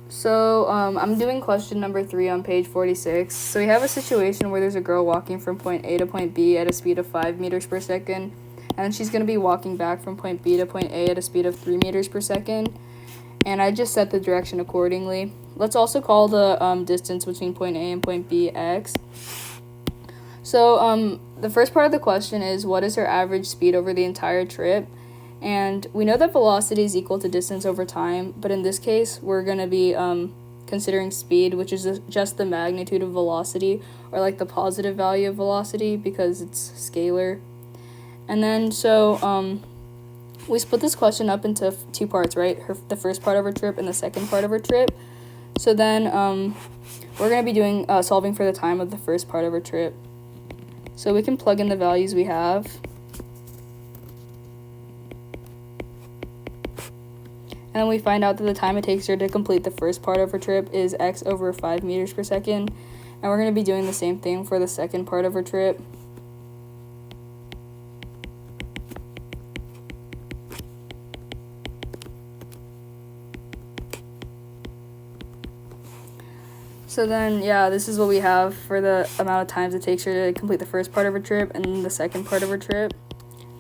I'm doing question number 3 on page 46. So we have a situation where there's a girl walking from point A to point B at a speed of 5 meters per second, and she's going to be walking back from point B to point A at a speed of 3 meters per second, and I just set the direction accordingly. Let's also call the distance between point A and point B x. So the first part of the question is, what is her average speed over the entire trip? And we know that velocity is equal to distance over time, but in this case, we're going to be considering speed, which is just the magnitude of velocity, or like the positive value of velocity, because it's scalar. And then, we split this question up into 2 parts, right? The first part of her trip and the second part of her trip. So then, we're going to be doing solving for the time of the first part of her trip. So we can plug in the values we have. And then we find out that the time it takes her to complete the first part of her trip is x over 5 meters per second. And we're going to be doing the same thing for the second part of her trip. So then, this is what we have for the amount of times it takes her to complete the first part of her trip and the second part of her trip.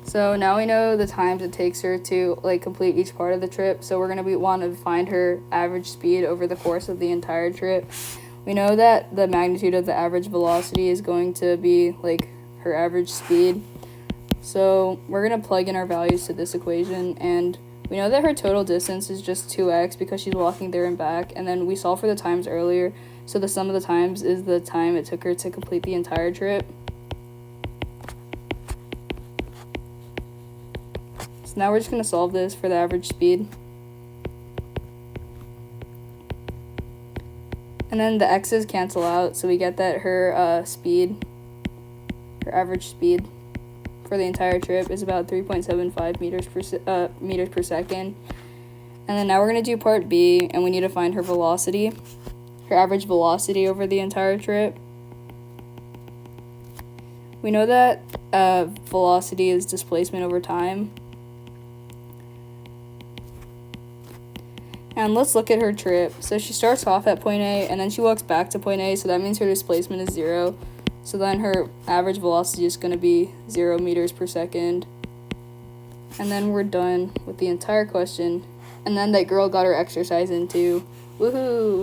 So now we know the times it takes her to complete each part of the trip. So we're going to want to find her average speed over the course of the entire trip. We know that the magnitude of the average velocity is going to be her average speed. So we're going to plug in our values to this equation, and we know that her total distance is just 2x because she's walking there and back, and then we solved for the times earlier. So the sum of the times is the time it took her to complete the entire trip. Now we're just going to solve this for the average speed. And then the x's cancel out, so we get that her average speed for the entire trip is about 3.75 meters per second. And then now we're going to do part B, and we need to find her velocity, her average velocity over the entire trip. We know that velocity is displacement over time. And let's look at her trip. So she starts off at point A, and then she walks back to point A, so that means her displacement is 0. So then her average velocity is going to be 0 meters per second. And then we're done with the entire question. And then that girl got her exercise in too. Woohoo!